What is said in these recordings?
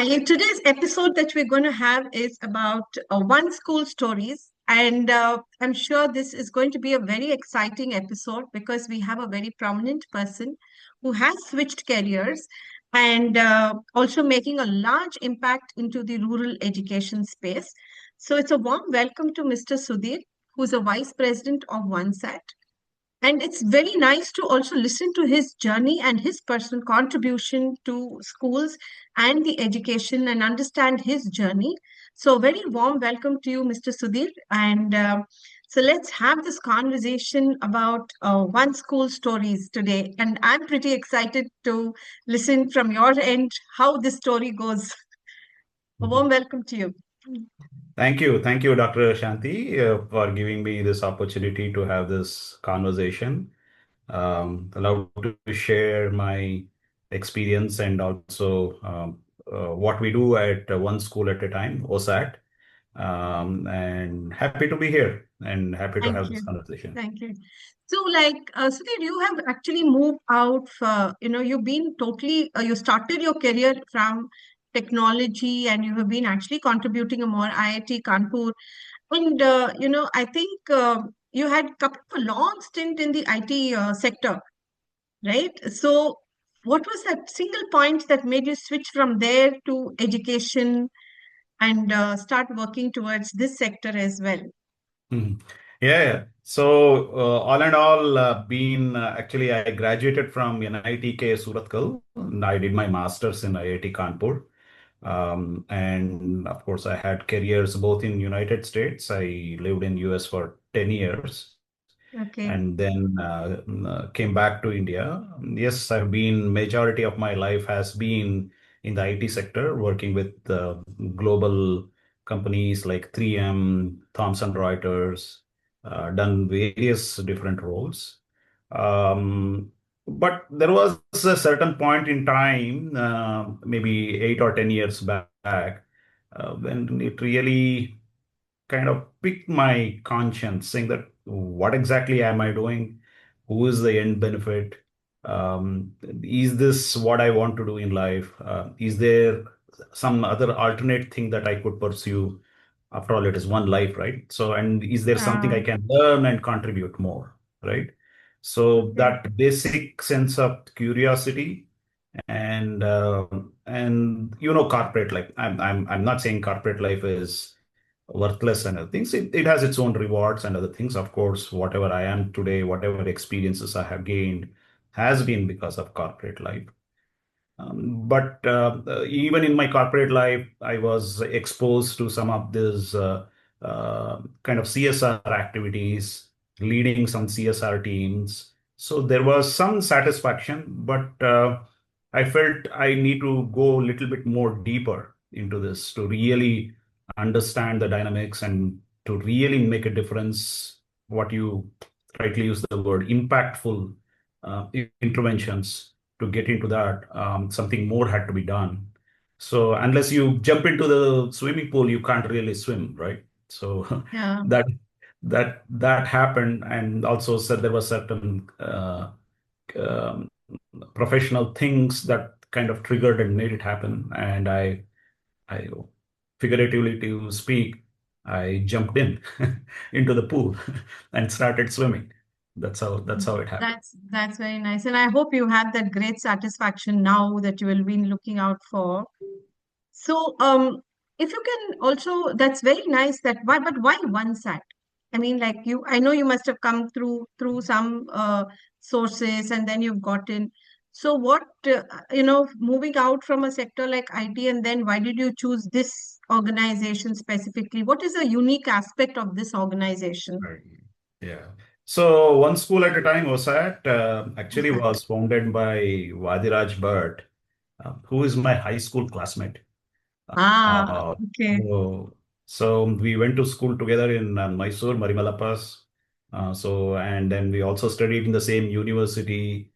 Today's episode that we're going to have is about one school stories. And I'm sure this is going to be a very exciting episode because we have a very prominent person who has switched careers and also making a large impact into the rural education space. So it's a warm welcome to Mr. Sudheer, who's a vice president of OneSat. And it's very nice to also listen to his journey and his personal contribution to schools and the education and understand his journey. So, very warm welcome to you, Mr. Sudhir. And so, let's have this conversation about one school stories today. And I'm pretty excited to listen from your end how this story goes. A warm Mhm. welcome to you. Thank you, Dr. Shanti, for giving me this opportunity to have this conversation. Allowed to share my experience and also what we do at one school at a time, OSAT. And happy to be here and happy to Thank have this you. conversation. Thank you. So, Sudhir, you have actually moved out for, you've been totally, you started your career from technology and you have been actually contributing a more IIT Kanpur. And, I think you had couple of a long stint in the IT sector, right? So, what was that single point that made you switch from there to education and start working towards this sector as well? Mhm. Yeah. So, all in all, actually, I graduated from NITK Surathkal. And I did my master's in IIT Kanpur. And of course, I had careers both in United States. I lived in US for 10 years Okay. and then came back to India. Yes, I've been majority of my life has been in the IT sector, working with global companies like 3M, Thomson Reuters, done various different roles. Um, but there was a certain point in time, maybe 8 or 10 years back, when it really kind of piqued my conscience, saying that what exactly am I doing? Who is the end benefit? Is this what I want to do in life? Is there some other alternate thing that I could pursue? After all, it is one life, right? So, and is there something I Uh, can learn and contribute more, right? So okay. that basic sense of curiosity and corporate life. I'm not saying corporate life is worthless and other things. It has its own rewards and other things. Of course, whatever I am today, whatever experiences I have gained, has been because of corporate life. But even in my corporate life, I was exposed to some of these kind of CSR activities, leading some CSR teams. So there was some satisfaction, but I felt I need to go a little bit more deeper into this to really understand the dynamics and to really make a difference. What you rightly use the word impactful interventions to get into that, something more had to be done. So unless you jump into the swimming pool, you can't really swim, right? So Yeah. that that happened, and also said there were certain um, professional things that kind of triggered and made it happen. And I figuratively to speak, I jumped in into the pool and started swimming. That's how it happened. That's very nice. And I hope you have that great satisfaction now that you will be looking out for. So, if you can also, that's very nice that but why one sat? I mean, like you, I know you must have come through some sources and then you've gotten. So what, moving out from a sector like IT and then why did you choose this organization specifically? What is a unique aspect of this organization? Right. Yeah. So one school at a time, OSAT, actually OSAT. was founded by Vadiraj Bhatt, who is my high school classmate. Ah, Uh, okay. so we went to school together in Mysore, Marimalappas. And then we also studied in the same university.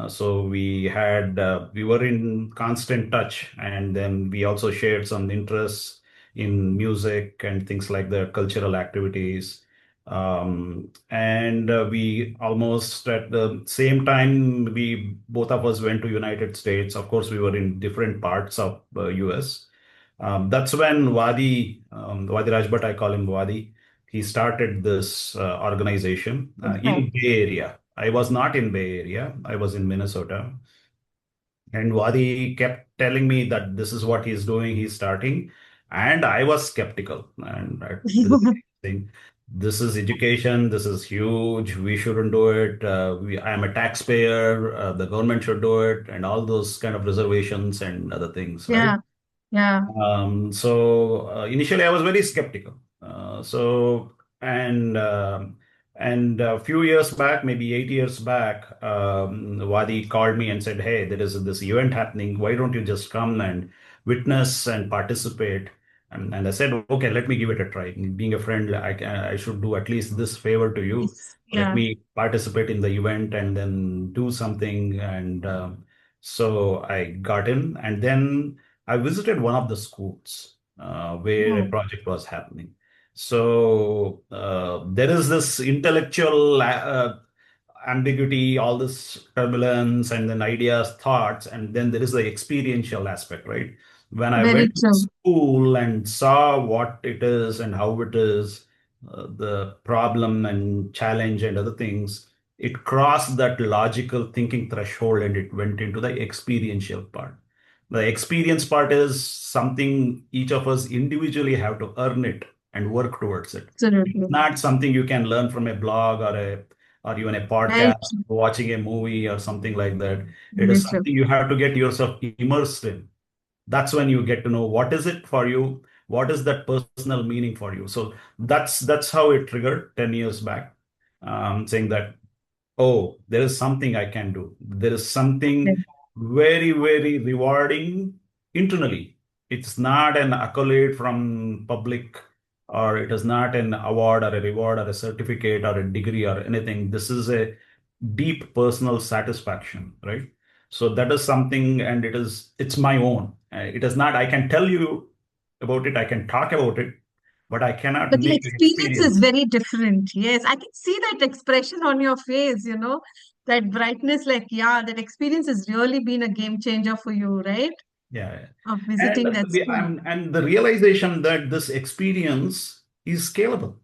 So we were in constant touch, and then we also shared some interests in music and things like the cultural activities. And we almost at the same time, we both of us went to United States. Of course, we were in different parts of US. That's when Wadi Rajbhat, I call him Wadi, he started this organization Okay. in Bay Area. I was not in Bay Area. I was in Minnesota. And Wadi kept telling me that this is what he's doing, he's starting. And I was skeptical. And at the thing, this is education, this is huge, we shouldn't do it. I am a taxpayer, the government should do it, and all those kind of reservations and other things, right? Yeah, yeah. So initially, I was very skeptical. And and a few years back, maybe 8 years back, Wadi called me and said, "Hey, there is this event happening. Why don't you just come and witness and participate?" And I said, "Okay, let me give it a try. Being a friend, I should do at least this favor to you. Yes, Let yeah. me participate in the event and then do something." And so I got in, and then I visited one of the schools where a Oh, project was happening. So there is this intellectual ambiguity, all this turbulence, and then ideas, thoughts, and then there is the experiential aspect, right? When I very went to true. school and saw what it is and how it is, the problem and challenge and other things, it crossed that logical thinking threshold and it went into the experiential part. The experience part is something each of us individually have to earn it and work towards it. It's Absolutely. not something you can learn from a blog or even a Very podcast, true. watching a movie or something like that. It Very is true. something you have to get yourself immersed in. That's when you get to know what is it for you, what is that personal meaning for you. So that's how it triggered 10 years back, saying that, oh, there is something I can do. There is Okay. something very, very rewarding internally. It's not an accolade from public, or it is not an award or a reward or a certificate or a degree or anything. This is a deep personal satisfaction, right? So that is something, and it's my own. It is not, I can tell you about it, I can talk about it, but I cannot But the make you experience is experience. very different. Yes, I can see that expression on your face, that brightness, like, yeah, that experience has really been a game changer for you, right? Yeah. Of And visiting that school. the realization that this experience is scalable.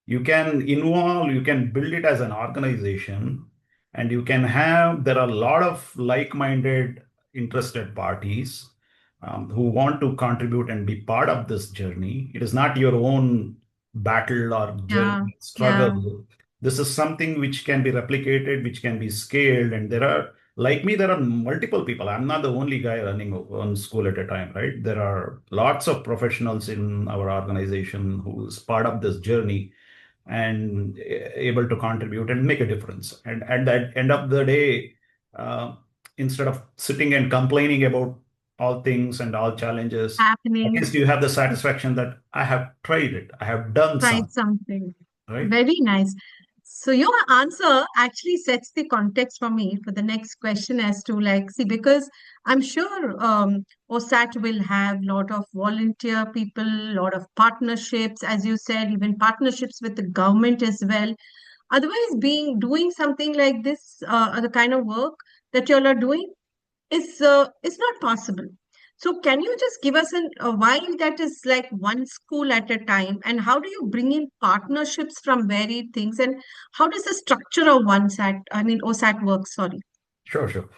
You can involve, you can build it as an organization, and you can have, there are a lot of like-minded interested parties who want to contribute and be part of this journey. It is not your own battle or Yeah, journey, yeah. struggle. This is something which can be replicated, which can be scaled, and there are, like me, there are multiple people. I'm not the only guy running one school at a time, right? There are lots of professionals in our organization who is part of this journey and able to contribute and make a difference. And at the end of the day, uh, instead of sitting and complaining about all things and all challenges, at Happening. least you have the satisfaction that I have tried it, I have done Tried something, something. right? Very nice. So your answer actually sets the context for me for the next question as to like, see, because I'm sure OSAT will have a lot of volunteer people, a lot of partnerships, as you said, even partnerships with the government as well. Otherwise, being doing something like this, the kind of work that you all are doing, is not possible. So can you just give us why that is like one school at a time, and how do you bring in partnerships from varied things, and how does the structure of OSAT work? Sorry. Sure, sure.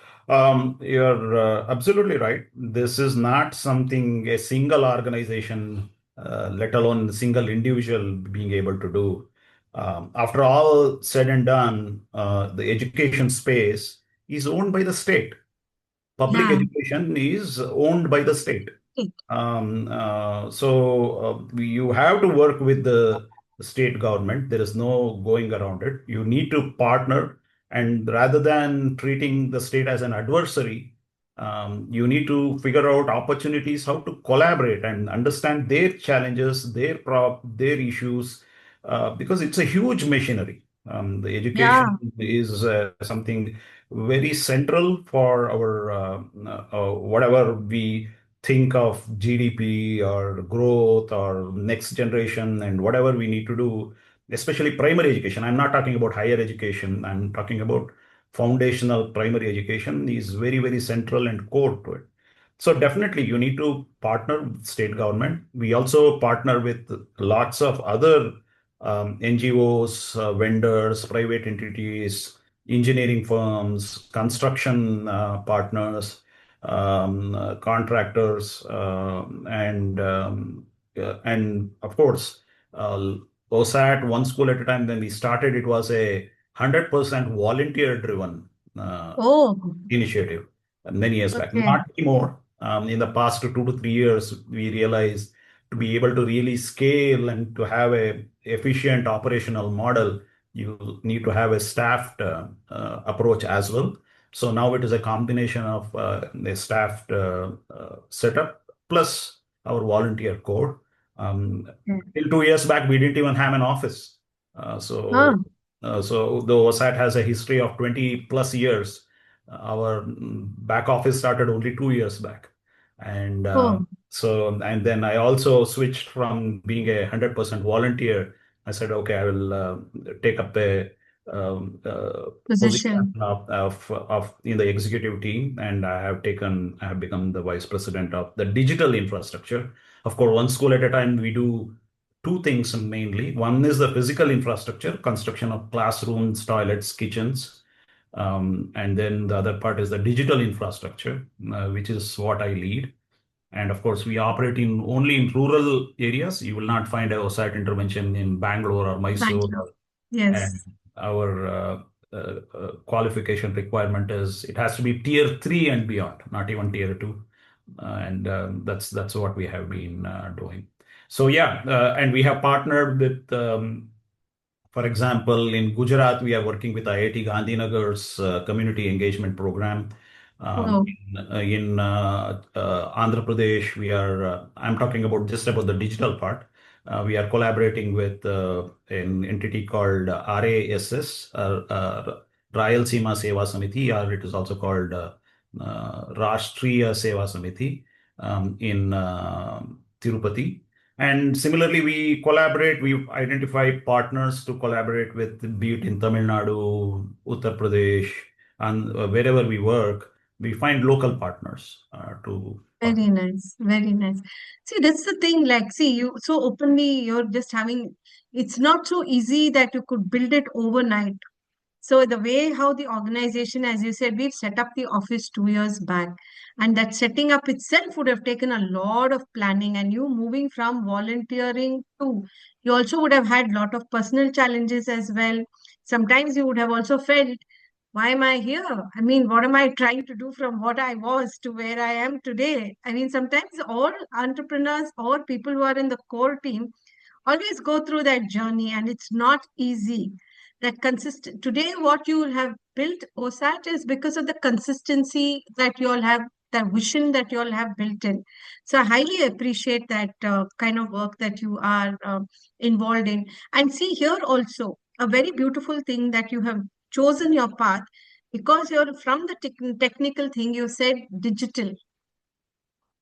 You're absolutely right. This is not something a single organization, let alone a single individual being able to do. After all said and done, the education space is owned by the state. Public Yeah. education is owned by the state. Okay. You have to work with the state government. There is no going around it. You need to partner, and rather than treating the state as an adversary, you need to figure out opportunities how to collaborate and understand their challenges, their issues, because it's a huge machinery. The Yeah. education is something very central for our whatever we think of GDP or growth or next generation and whatever we need to do, especially primary education. I'm not talking about higher education. I'm talking about foundational primary education is very, very central and core to it. So definitely you need to partner with state government. We also partner with lots of other NGOs, vendors, private entities, engineering firms, construction partners, contractors, and of course, uh, OSAT one school at a time. When we started, it was a 100% volunteer driven Oh, initiative many years back. okay. Not anymore. In the past 2 to 3 years, we realized to be able to really scale and to have a efficient operational model, you need to have a staffed approach as well. So now it is a combination of a staffed setup plus our volunteer core. Yeah. Till 2 years back, we didn't even have an office. Uh, Ah, so, so the OSAT has a history of 20 plus years. Our back office started only 2 years back. And oh, and then I also switched from being a 100% volunteer. I said, okay, I will take up a position position. of in the executive team, and I have become the vice president of the digital infrastructure. Of course, one school at a time, we do two things mainly. One is the physical infrastructure, construction of classrooms, toilets, kitchens, and then the other part is the digital infrastructure, which is what I lead. And of course, we operate in only in rural areas. You will not find a OSAT intervention in Bangalore or Thank Mysore. you. And Yes, our qualification requirement is it has to be tier three and beyond, not even tier two. And that's what we have been doing. So yeah, and we have partnered with for example, in Gujarat, we are working with IIT Gandhinagar's community engagement program. oh, In Andhra Pradesh, I'm talking about just about the digital part. We are collaborating with an entity called RASS, Rayalaseema Seva Samiti, or it is also called Rashtriya Seva Samiti in Tirupati. And similarly, we identify partners to collaborate with, be it in Tamil Nadu, Uttar Pradesh, and wherever we work, we find local partners to partner. very nice, very nice. See, that's the thing. Like, see, you so openly, you're just having. It's not so easy that you could build it overnight. So the way how the organization, as you said, we've set up the office 2 years back, and that setting up itself would have taken a lot of planning. And you moving from volunteering to, you also would have had a lot of personal challenges as well. Sometimes you would have also felt, why am I here? I mean, what am I trying to do from what I was to where I am today? I mean, sometimes all entrepreneurs or people who are in the core team always go through that journey, and it's not easy. That consistent today, what you will have built OSAT is because of the consistency that you all have, the vision that you all have built in. So I highly appreciate that kind of work that you are involved in. And see here also a very beautiful thing that you have chosen your path, because you're from the technical thing, you said digital,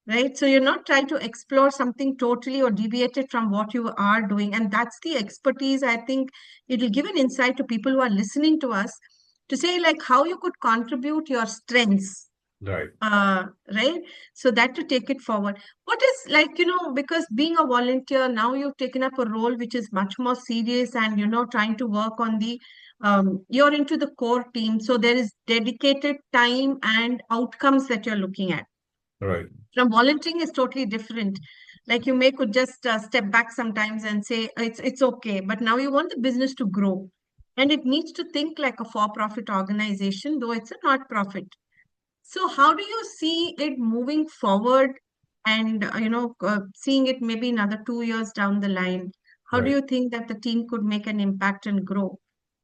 right? So you're not trying to explore something totally or deviated from what you are doing. And that's the expertise. I think it'll give an insight to people who are listening to us to say, like, how you could contribute your strengths, Right, right? So that to take it forward. What is like, because being a volunteer, now you've taken up a role which is much more serious and, trying to work on the, you're into the core team. So there is dedicated time and outcomes that you're looking at. right, From volunteering is totally different. Like you may could just step back sometimes and say it's okay, but now you want the business to grow, and it needs to think like a for-profit organization, though it's a not-profit. So how do you see it moving forward, and seeing it maybe another 2 years down the line? How do right. you think that the team could make an impact and grow?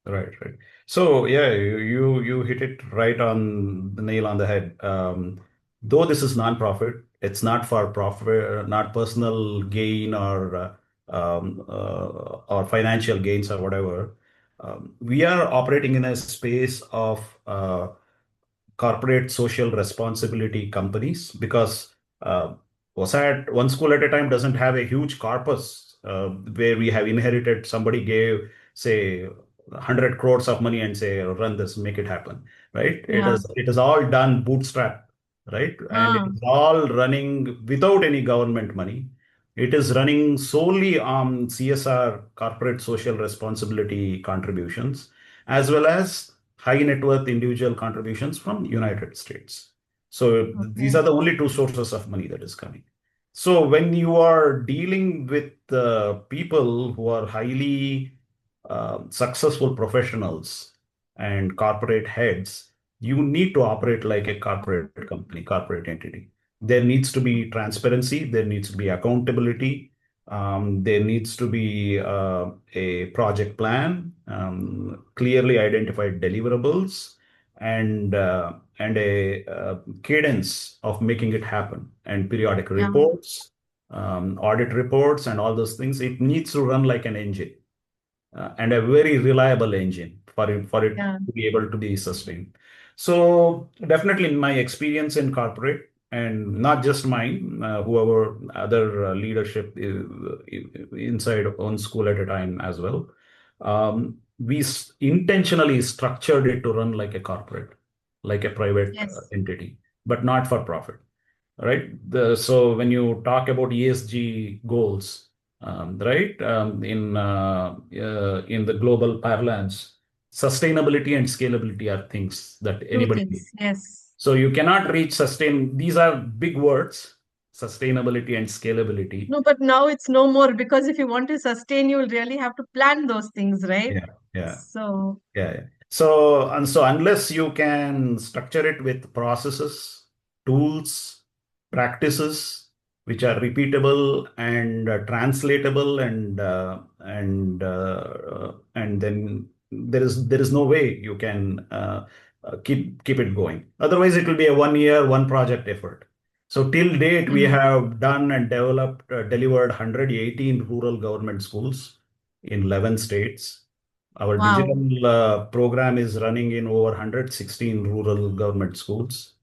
Right, right. So yeah, you hit it right on the nail on the head. Though this is non-profit, it's not for profit, not personal gain or financial gains or whatever. We are operating in a space of corporate social responsibility companies because OSAT one school at a time doesn't have a huge corpus where we have inherited somebody gave say 100 crores of money and say run this make it happen, right? Yeah, It is all done bootstrap. right? And it Ah, is all running without any government money. It is running solely on CSR, corporate social responsibility contributions, as well as high net worth individual contributions from United States. So these okay. are the only two sources of money that is coming. So when you are dealing with people who are highly successful professionals and corporate heads, you need to operate like a corporate company, corporate entity. There needs to be transparency, there needs to be accountability, there needs to be a project plan, clearly identified deliverables, and a cadence of making it happen, and periodic Yeah, reports, audit reports, and all those things. It needs to run like an engine, and a very reliable engine for it yeah. to be able to be sustained. So definitely in my experience in corporate, and not just mine, whoever other leadership inside one school at a time as well, we intentionally structured it to run like a corporate, like a private Yes. entity, but not for profit, right? So when you talk about ESG goals, right, in the global parlance, sustainability and scalability are things that Two anybody needs. things. Yes. So you cannot reach sustain. These are big words, sustainability and scalability. No, but now it's no more because if you want to sustain, you'll really have to plan those things, right? Yeah, yeah. So, Yeah. Yeah. So unless you can structure it with processes, tools, practices which are repeatable and translatable, and then there is no way you can keep it going. Otherwise, it will be a 1 year, one project effort. So till date, we mhm. have done and developed, delivered 118 rural government schools in 11 states. Our Wow, digital program is running in over 116 rural government schools.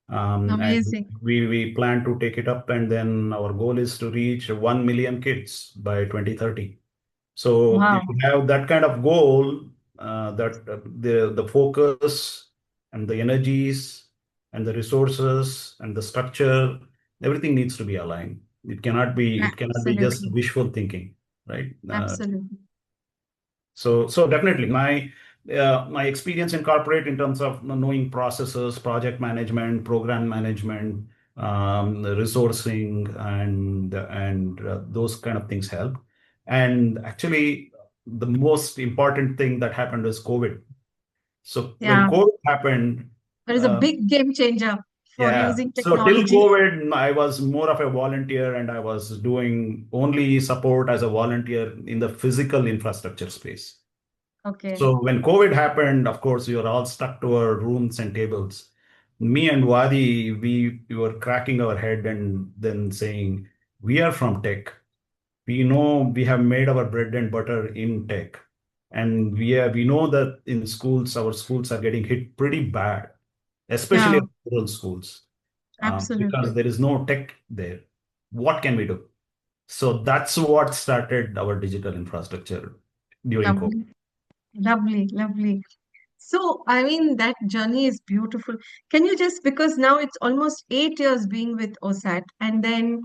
And amazing. we plan to take it up, and then our goal is to reach 1 million kids by 2030. So if you Wow, have that kind of goal, that the focus and the energies and the resources and the structure, everything needs to be aligned. It cannot be just absolutely. wishful thinking, right? Absolutely. So definitely my experience in corporate in terms of knowing processes, project management, program management, resourcing, and those kind of things help. And actually, the most important thing that happened is COVID. So when Yeah, COVID happened, there is a uh, big game changer for yeah. using So till technology. COVID, I was more of a volunteer, and I was doing only support as a volunteer in the physical infrastructure space. Okay. So when COVID happened, of course, we were all stuck to our rooms and tables. Me and Wadi, we were cracking our head and then saying, we are from tech. We know we have made our bread and butter in tech. And we know that in schools, our schools are getting hit pretty bad, especially Yeah, rural schools, because absolutely. there is no tech there. What can we do? So that's what started our digital infrastructure during COVID. Lovely. Lovely. Lovely. So, I mean, that journey is beautiful. Can you just, because now it's almost 8 years being with OSAT, and then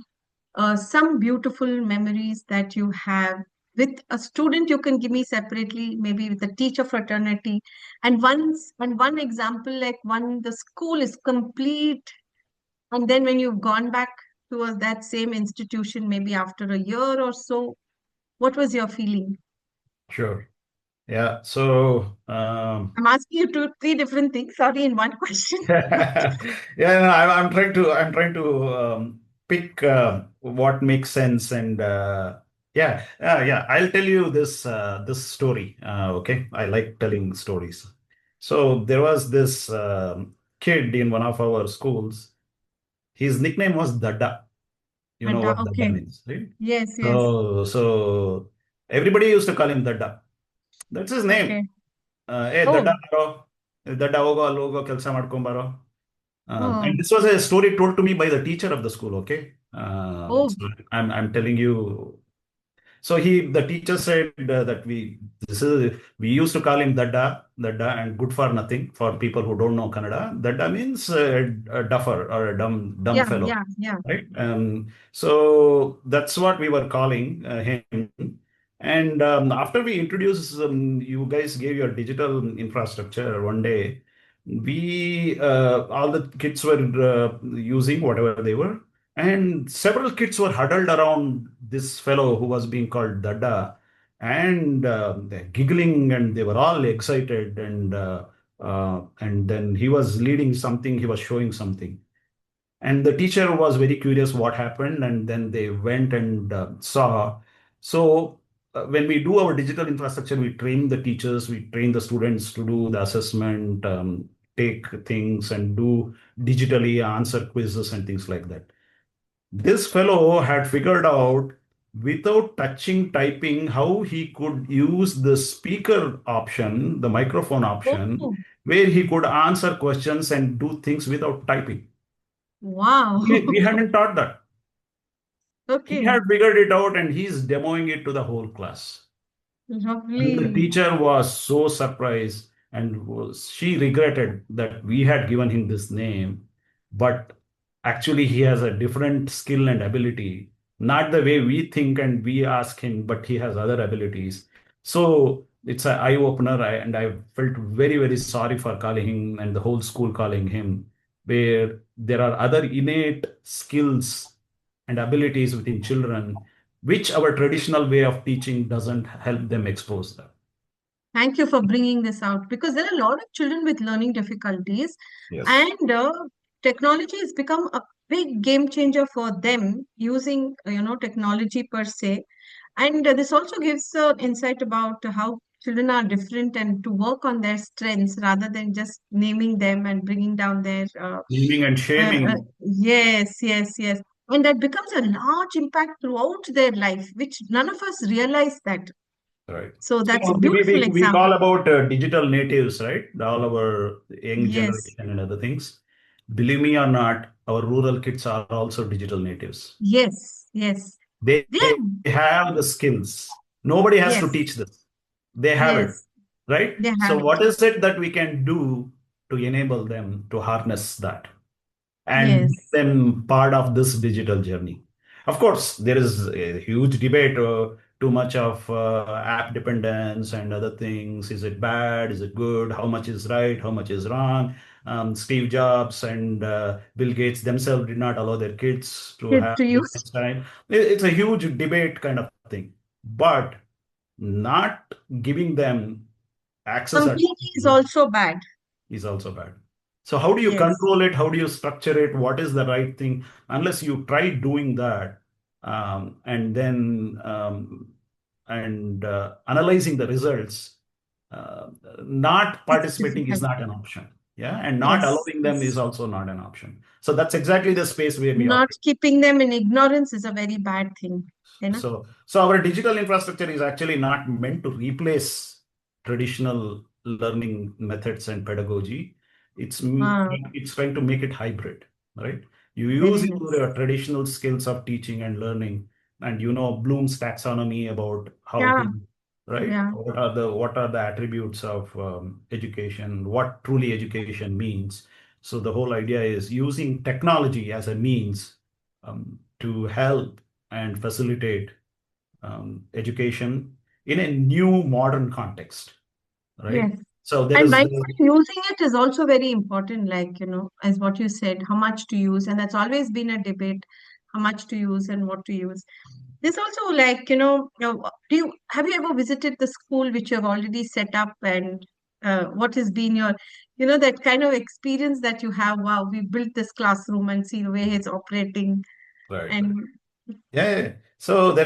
some beautiful memories that you have with a student you can give me separately, maybe with a teacher fraternity, and one example, like one the school is complete, and then when you've gone back to that same institution, maybe after a year or so, what was your feeling? Sure. Yeah. So, I'm asking you two, three different things. Sorry, in one question. But yeah, no, I'm trying to pick what makes sense, and yeah. I'll tell you this story. Okay, I like telling stories. So there was this kid in one of our schools. His nickname was Dada. You know what Dada okay. means, right? Yes, yes. So everybody used to call him Dada. That's his name. Okay. ದಡ್ಡ Oh, ಬಾರೋ ದಡ್ಡ ಹೋಗೋ ಅಲ್ಲಿ ಹೋಗೋ ಕೆಲಸ ಮಾಡ್ಕೊಂಬಾರೋ. And oh, this was a story told to me by the teacher of the school. Okay, oh. so I'm telling you. So the teacher said that we used to call him Dadda, and good for nothing for people who don't know Kannada. Dadda means a duffer or a dumb Yeah, fellow, yeah, yeah. right? So that's what we were calling him. And after we introduced, you guys gave your digital infrastructure one day. We all the kids were using whatever they were, and several kids were huddled around this fellow who was being called Dada, and they're giggling, and they were all excited. And then he was leading something, he was showing something. And the teacher was very curious what happened, and then they went and saw. So when we do our digital infrastructure, we train the teachers, we train the students to do the assessment, take things and do digitally answer quizzes and things like that. This fellow had figured out without touching typing how he could use the speaker option, the microphone option, Oh, where he could answer questions and do things without typing. wow. We hadn't taught that. He Okay, had figured it out and he's demoing it to the whole class. And the lovely. teacher was so surprised, and she regretted that we had given him this name, but actually he has a different skill and ability, not the way we think and we ask him, but he has other abilities. So it's an eye opener, and I felt very, very sorry for calling him and the whole school calling him, where there are other innate skills and abilities within children which our traditional way of teaching doesn't help them expose them. Thank you for bringing this out because there are a lot of children with learning difficulties, Yes. and technology has become a big game changer for them using, technology per se. And this also gives insight about how children are different and to work on their strengths rather than just naming them and bringing down their. Naming and shaming. Yes, yes, yes. And that becomes a large impact throughout their life, which none of us realize that. Right. So that's a So beautiful we call example. about digital natives, right? All our young Yes, generation and other things. Believe me or not, our rural kids are also digital natives. yes, yes. They They are, have the skills. Nobody has to yes, teach this. They have it, yes, right? they So have it. what is it that we can do to enable them to harness that and make Yes. them part of this digital journey? Of course, there is a huge debate, too much of app dependence and other things. Is it bad? Is it good? How much is right? How much is wrong? Steve Jobs and Bill Gates themselves did not allow their kids to Kids have to use this time. It's a huge debate kind of thing. But not giving them access at completely is also bad. is also bad. So how do you Yes, control it? How do you structure it? What is the right thing? Unless you try doing that, and then and analyzing the results, uh, not it's participating is difficult. not an option. Yeah, and not Yes, allowing them is yes. also not an option. So that's exactly the space where we Not operate. keeping them in ignorance is a very bad thing. You know? So our digital infrastructure is actually not meant to replace traditional learning methods and pedagogy. Ah, It's trying to make it hybrid, right? You use very nice. your traditional skills of teaching and learning, and you know Bloom's taxonomy about how Yeah, to, right? yeah. What are the attributes of education? What truly education means? So the whole idea is using technology as a means to help and facilitate education in a new modern context, right? Yes. So there And is mindful using it is also very important, like, as what you said, how much to use. And that's always been a debate, how much to use and what to use. There's also like, have you ever visited the school which you have already set up and what has been your, that kind of experience that you have, wow, we built this classroom and see the way it's operating right, right. and Yeah, yeah. So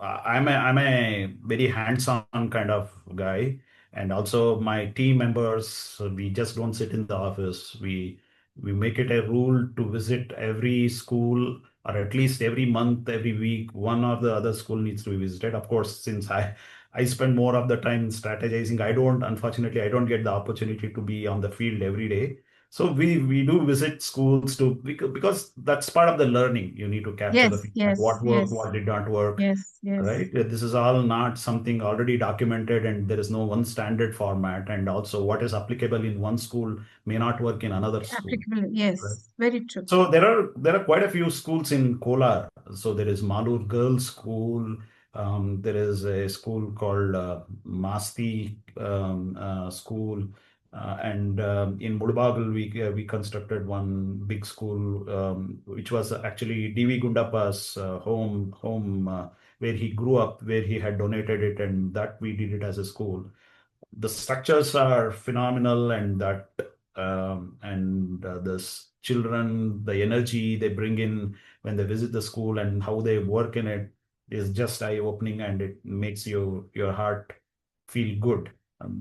I'm a very hands-on kind of guy, and also my team members. So we just don't sit in the office. We make it a rule to visit every school, or at least every month, every week. One or the other school needs to be visited. Of course, since I spend more of the time strategizing, unfortunately I don't get the opportunity to be on the field every day. So we do visit schools to because that's part of the learning. You need to capture the Yes, feedback, yes, what worked, yes, what did not work, yes, yes. right? This is all not something already documented, and there is no one standard format. And also, what is applicable in one school may not work in another school, Applicable. right? Yes, very true. So there are quite a few schools in Kolar. So there is Malur Girls School. There is a school called Masti School, and in Mudabagal we constructed one big school, which was actually D.V. Gundappa's home where he grew up, where he had donated it, and that we did it as a school. The structures are phenomenal, and that this children, the energy they bring in when they visit the school and how they work in it is just eye-opening, and it makes your heart feel good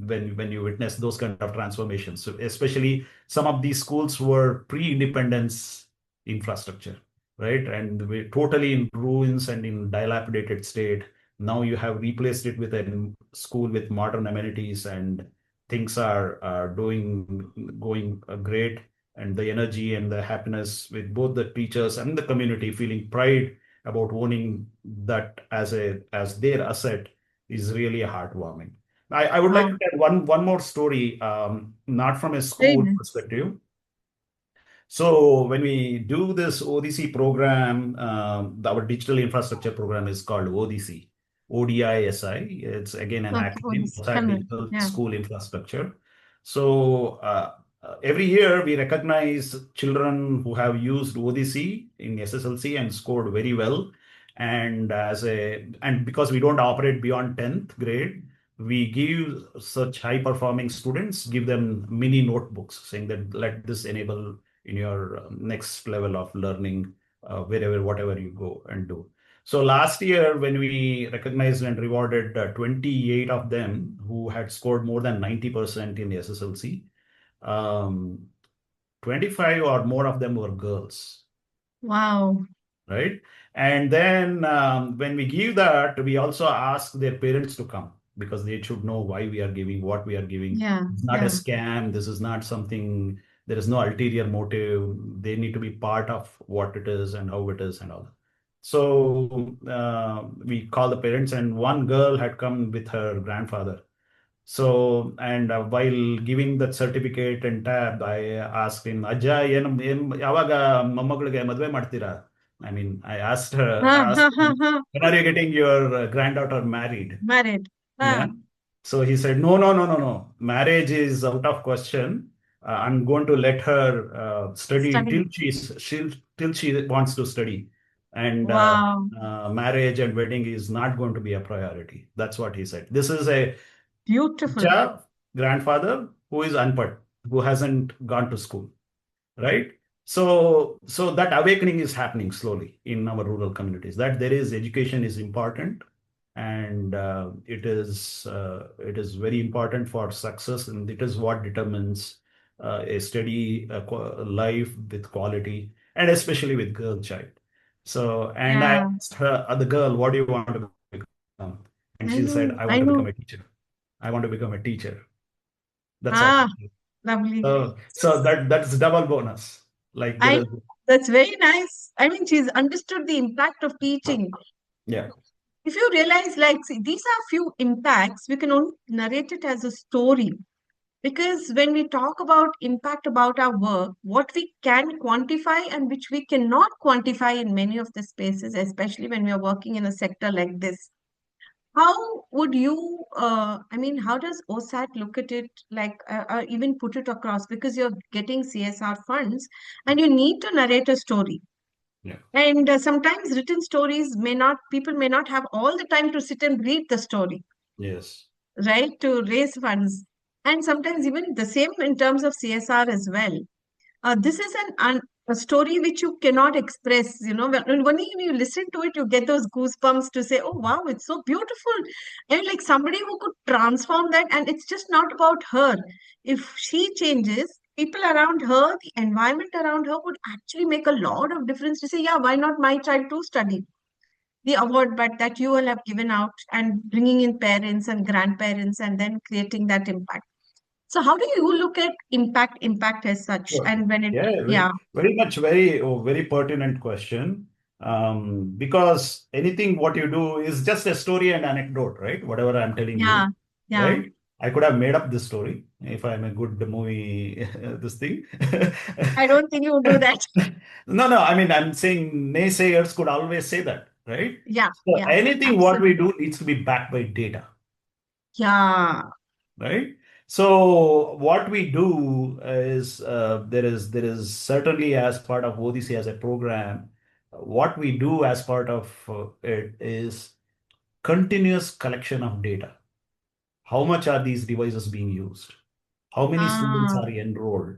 when you witness those kind of transformations. So especially some of these schools were pre-independence infrastructure, right? And we totally in ruins and in dilapidated state. Now you have replaced it with a school with modern amenities, and things are doing going great. And the energy and the happiness with both the teachers and the community feeling pride about owning that as their asset is really heartwarming. I would like Wow, to tell one more story, not from a very school nice. perspective. So when we do this ODC program, our digital infrastructure program is called ODC, ODISI. It's again an Okay, oh, acronym, this OSAAT convert. Digital Yeah. School Infrastructure. So every year we recognize children who have used ODC in SSLC and scored very well. And because we don't operate beyond 10th grade, we give such high performing students, give them mini notebooks saying that let this enable in your next level of learning, wherever, whatever you go and do. So last year, when we recognized and rewarded 28 of them who had scored more than 90% in the SSLC, um, 25 or more of them were girls, Wow. right? And then when we give that, we also ask their parents to come because they should know why we are giving what we are giving. Yeah, It's not a yeah, scam. This is not something, there is no ulterior motive. They need to be part of what it is and how it is and all. So we call the parents, and one girl had come with her grandfather. So, and while giving that certificate and tab, I asked him, Ajja, ಯಾವಾಗ ಮೊಮ್ಮಗಳಿಗೆ ಮದುವೆ ಮಾಡ್ತೀರಾ? I mean, Ha, asked ha, him, ha, ha. when are you getting your granddaughter married? Married. Yeah. Ah, So he said, no, no, no, no, no. Marriage is out of question. I'm going to let her study studying. till she wants to study. And Wow. marriage and wedding is not going to be a priority. That's what he said. This is a Beautiful. Cha grandfather who is unpad, who hasn't gone to school, right? So that awakening is happening slowly in our rural communities, that there is education is important, and it is very important for success, and it is what determines a steady life with quality, and especially with girl child. So, and I Yeah, asked her, the girl, what do you want to become? And I she said, know. I I want to become know. a teacher. I want to become a teacher. That's what she Ah, said. lovely. So that's double bonus. Like there I is, That's very nice. I mean, she's understood the impact of teaching. yeah, If you realize, like, see, these are few impacts, we can only narrate it as a story. Because when we talk about impact about our work, what we can quantify and which we cannot quantify in many of the spaces, especially when we are working in a sector like this. How would you, I mean, how does OSAT look at it, like, or even put it across? Because you're getting CSR funds and you need to narrate a story. yeah, And sometimes written stories people may not have all the time to sit and read the story, yes, right? To raise funds. And sometimes even the same in terms of CSR as well. This is a story which you cannot express. When you listen to it, you get those goosebumps to say, oh, wow, it's so beautiful. And like somebody who could transform that, and it's just not about her. If she changes, people around her, the environment around her would actually make a lot of difference to say, yeah, why not my child to study? The award, but that you all have given out and bringing in parents and grandparents and then creating that impact. So how do you look at impact as such? Sure. And when it, Yeah, yeah, very much, very pertinent question. Because anything what you do is just a story and anecdote, right? Whatever I'm telling yeah, you, yeah. right? I could have made up this story if I'm a good movie, this thing. I don't think you do that. No, no, I mean, I'm saying naysayers could always say that, right? Yeah, So yeah, anything what we absolutely. do needs to be backed by data, Yeah. right? So what we do is there is certainly as part of ODC as a program, what we do as part of it is continuous collection of data. How much are these devices being used? How many students Ah, are enrolled?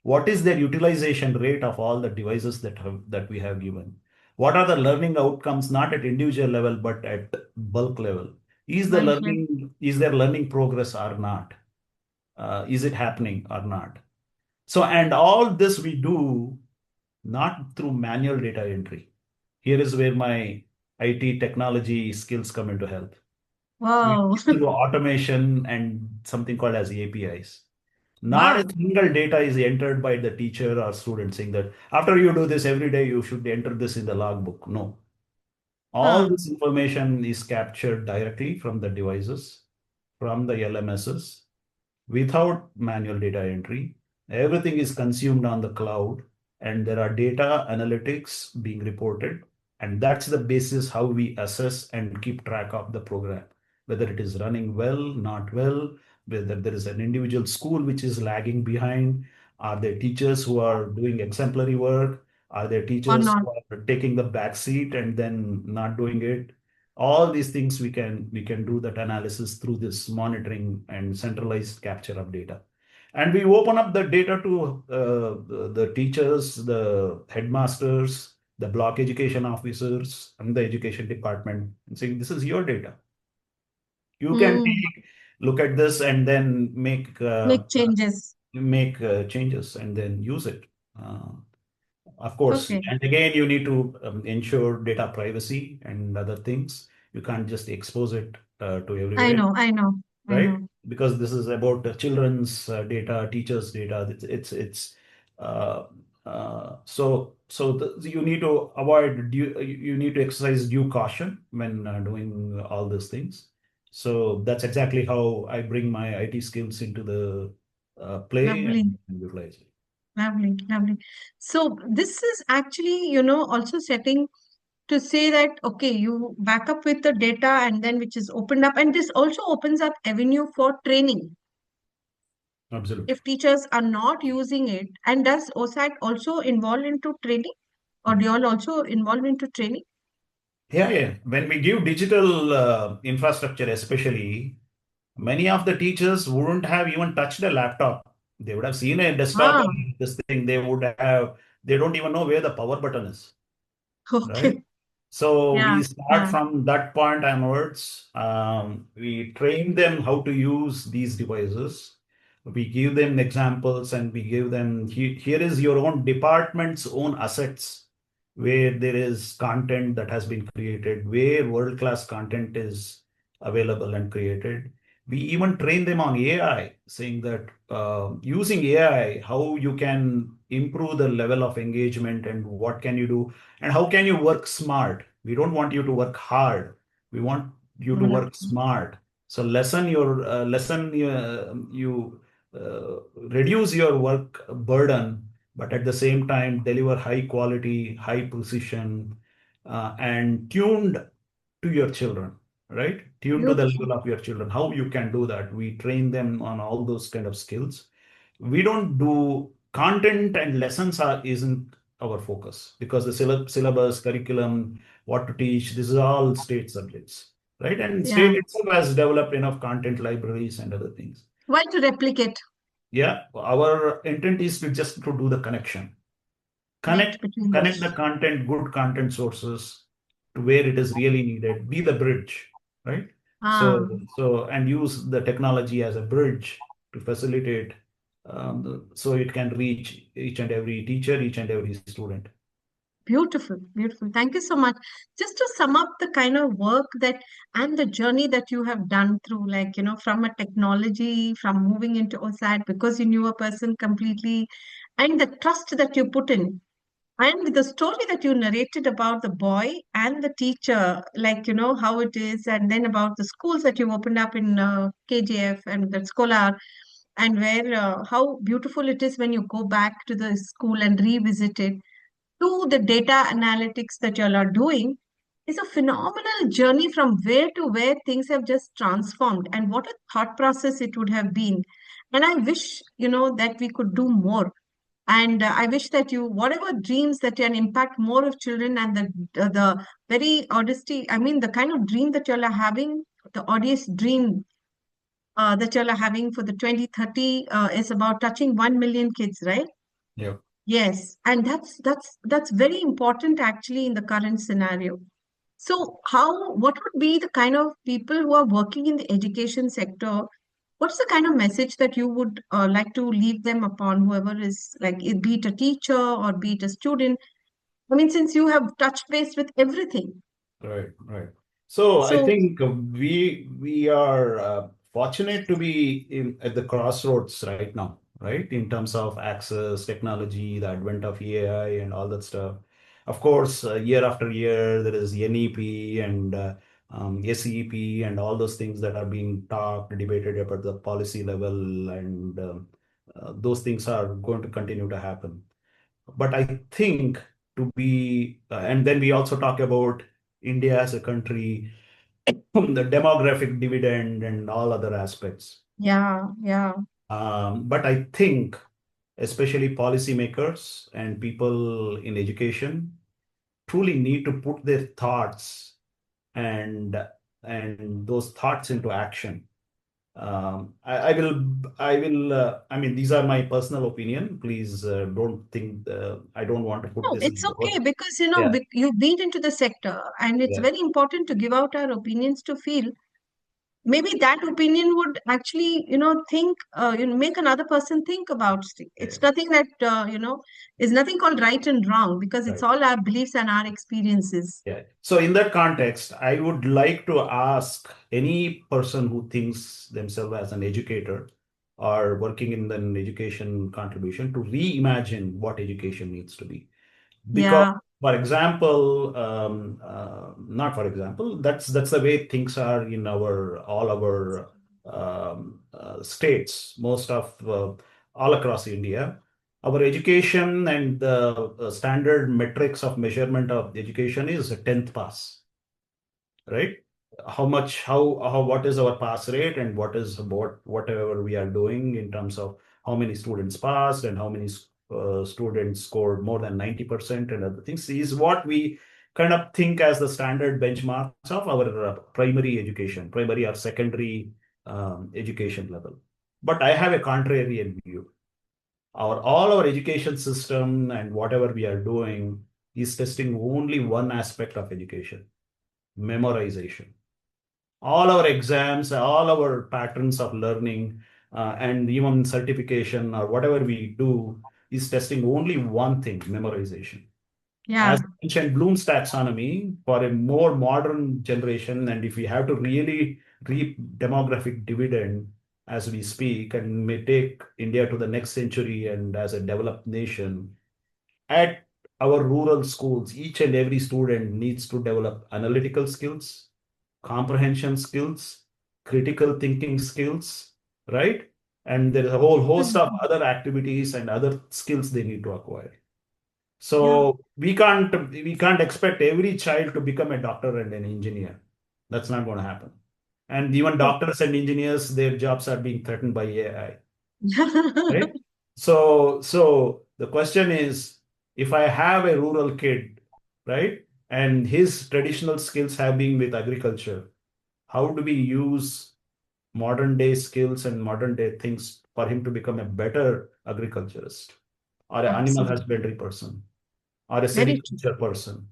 What is their utilization rate of all the devices that we have given? What are the learning outcomes, not at individual level, but at bulk level? well, Is their learning progress or not? Is it happening or not? So, and all this we do not through manual data entry. Here is where my IT technology skills come into help. We do wow, it through automation and something called as APIs. Not a wow. single data is entered by the teacher or student saying that after you do this every day, you should enter this in the logbook. No. All Huh. this information is captured directly from the devices, from the LMSs, without manual data entry. Everything is consumed on the cloud, and there are data analytics being reported. And that's the basis how we assess and keep track of the program, whether it is running well, not well, whether there is an individual school which is lagging behind. Are there teachers who are doing exemplary work? Are there Or teachers not. who are taking the back seat and then not doing it? All these things we can do that analysis through this monitoring and centralized capture of data, and we open up the data to the teachers, the headmasters, the block education officers, and the education department, and saying this is your data. You can Hmm. take look at this and then Make changes. make changes and then use it. uh, of course, Okay. and again, you need to ensure data privacy and other things. You can't just expose it to I everywhere, know, I know, I right? know. Because this is about the children's data, teachers' data. It's uh, you need to avoid you need to exercise due caution when doing all these things. So that's exactly how I bring my IT skills into the play Lovely, and utilize it. lovely, lovely. So this is actually, also setting to say that, okay, you back up with the data and then which is opened up. And this also opens up avenue for training Absolutely. if teachers are not using it. And does OSAT also involve into training? Or do you all also involve into training? Yeah, yeah. When we give digital infrastructure, especially, many of the teachers wouldn't have even touched a laptop. They would have seen a desktop Ah, or this thing. They don't even know where the power button is, right? okay. So Yeah, we start yeah. from that point onwards. We train them how to use these devices. We give them examples and we give them here is your own department's own assets where there is content that has been created, where world-class content is available and created. We even train them on AI, saying that using AI, how you can improve the level of engagement and what can you do and how can you work smart. We don't want you to work hard. We want you to work smart. So you reduce your work burden, but at the same time deliver high quality, high precision, and tuned to your children, right? Tuned to the Beautiful. level of your children. How you can do that? We train them on all those kind of skills. We don't do content and lessons are isn't our focus because the syllabus, curriculum, what to teach, this is all state subjects, right? And Yeah. state itself has developed enough content libraries and other things. Why to replicate? Yeah, our intent is to just to do the connection, connect Connect between connect the those. content, good content sources to where it is really needed, be the bridge, right? Ah, So and use the technology as a bridge to facilitate so it can reach each and every teacher, each and every student. Beautiful, beautiful. Thank you so much. Just to sum up the kind of work that and the journey that you have done through, like, from a technology, from moving into OSAT because you knew a person completely, and the trust that you put in, and the story that you narrated about the boy and the teacher, like, how it is, and then about the schools that you opened up in KJF and the Scholar, and where how beautiful it is when you go back to the school and revisit it to the data analytics that y'all are doing is a phenomenal journey from where to where things have just transformed and what a thought process it would have been. And I wish, that we could do more. And I wish that you, whatever dreams that can impact more of children and the very honesty, I mean, the kind of dream that y'all are having, the audience dream that y'all are having for the 2030 is about touching 1 million kids, right? Yeah. Yes, and that's very important actually in the current scenario. So what would be the kind of people who are working in the education sector? What's the kind of message that you would like to leave them upon, whoever is like, be it a teacher or be it a student? I mean, since you have touched base with everything. Right, right. So I So think we are fortunate to be at the crossroads right now, right? In terms of access, technology, the advent of AI, and all that stuff. Of course, year after year, there is NEP and SEP and all those things that are being talked, debated about the policy level, and those things are going to continue to happen. But I think to be, and then we also talk about India as a country, the demographic dividend and all other aspects. yeah, yeah, But I think, especially policymakers and people in education, truly need to put their thoughts and those thoughts into action. I mean, these are my personal opinion. Please don't think I don't want to put no, this in it's the okay book. because Yeah, you've been into the sector, and it's yeah, very important to give out our opinions to feel maybe that opinion would actually think make another person think about it. yeah. It's nothing that is nothing called right and wrong because it's Right. all our beliefs and our experiences. Yeah. So in that context, I would like to ask any person who thinks themselves as an educator or working in an education contribution to reimagine what education needs to be. Because, Yeah, for example, not for example, that's the way things are in our all our states, most of all across India. Our education and the standard metrics of measurement of education is a 10th pass, right? How much, what is our pass rate and what is whatever we are doing in terms of how many students passed and how many students scored more than 90% and other things is what we kind of think as the standard benchmarks of our primary education, primary or secondary education level. But I have a contrarian view. All our education system and whatever we are doing is testing only one aspect of education, memorization. All our exams, all our patterns of learning, and even certification or whatever we do is testing only one thing, memorization. As yeah, mentioned, Bloom's taxonomy for a more modern generation, and if we have to really reap demographic dividend as we speak and may take India to the next century and as a developed nation, at our rural schools, each and every student needs to develop analytical skills, comprehension skills, critical thinking skills, right? And there is a whole host of absolutely. other activities and other skills they need to acquire. Yeah, So we can't expect every child to become a doctor and an engineer. That's not going to happen. And even true. doctors and engineers, their jobs are being threatened by AI, right? So the question is, if I have a rural kid, right, and his traditional skills have been with agriculture, how do we use modern day skills and modern day things for him to become a better agriculturist or an animal Absolutely. husbandry person or a Very true. sericulture person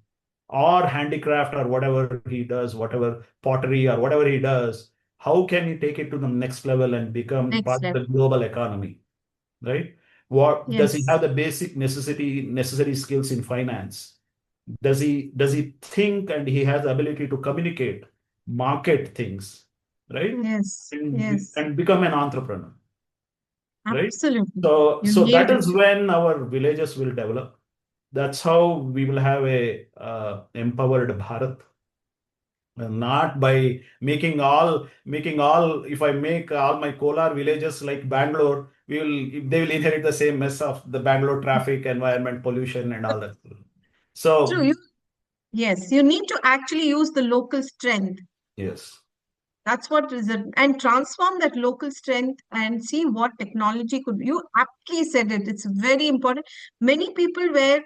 or handicraft or whatever he does, whatever pottery or whatever he does, how can he take it to the next level and become Next part of step. the global economy, right? What does he Yes. have the basic necessary skills in finance? Does he think, and he has the ability to communicate, market things, right? Yes, yes, And become an entrepreneur, right? absolutely. You So nailed that it. is when our villages will develop. That's how we will have a empowered Bharat. Not by making all, if I make all my Kolar villages like Bangalore, they will inherit the same mess of the Bangalore traffic, environment, pollution, and all that. True. So Yes, you need to actually use the local strength. yes, That's what is it, and transform that local strength and see what technology could. You aptly said it. It's very important. Many people were,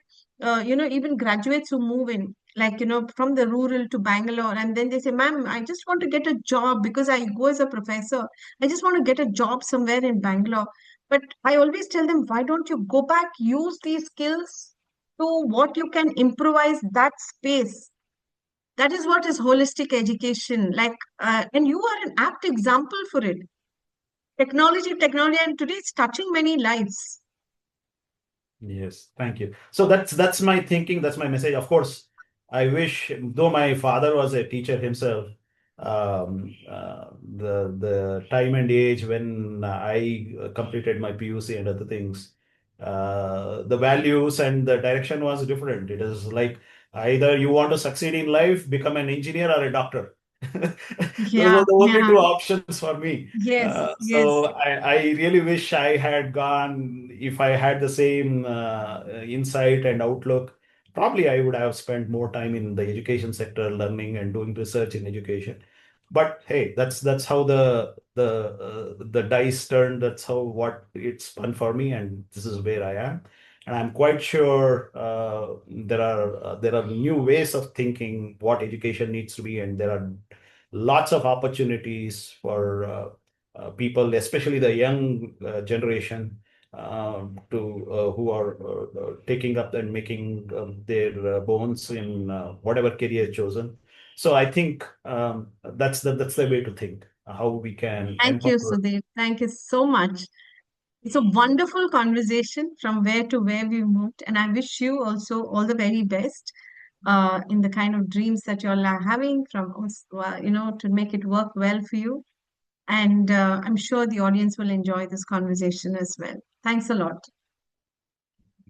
even graduates who move in, like, from the rural to Bangalore, and then they say, "Ma'am, I just want to get a job because I go as a professor. I just want to get a job somewhere in Bangalore." But I always tell them, why don't you go back, use these skills to what you can improvise that space. That is what is holistic education. Like, and you are an apt example for it. Technology, and today it's touching many lives. yes, thank you. So that's my thinking. That's my message. Of course, I wish, though my father was a teacher himself, the time and age when I completed my PUC and other things, the values and the direction was different. It is like either you want to succeed in life, become an engineer or a doctor. Those were Yeah, the only yeah. two options for me. Yes, So yes. I really wish I had gone, if I had the same insight and outlook, probably I would have spent more time in the education sector, learning and doing research in education. But hey, that's how the dice turned. That's how what it's fun for me, and this is where I am. And I'm quite sure there are new ways of thinking what education needs to be, and there are lots of opportunities for people, especially the young generation, to who are taking up and making their bones in whatever career chosen. So I think that's the way to think how we can Thank you, empower. Sudhir. Thank you so much. It's a wonderful conversation from where to where we moved. And I wish you also all the very best in the kind of dreams that you're having from us, to make it work well for you. And I'm sure the audience will enjoy this conversation as well. Thanks a lot.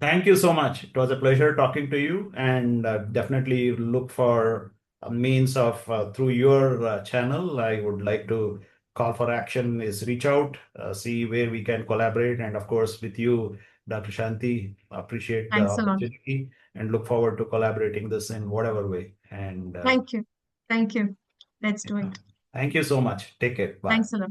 Thank you so much. It was a pleasure talking to you, and definitely look for a means of through your channel. I would like to call for action is reach out, see where we can collaborate, and of course with you, Dr. Shanti, appreciate the Thanks a lot. opportunity and look forward to collaborating this in whatever way. And Thank you. Thank you. Let's do it. thank you so much. Take care. Bye. Thanks a lot.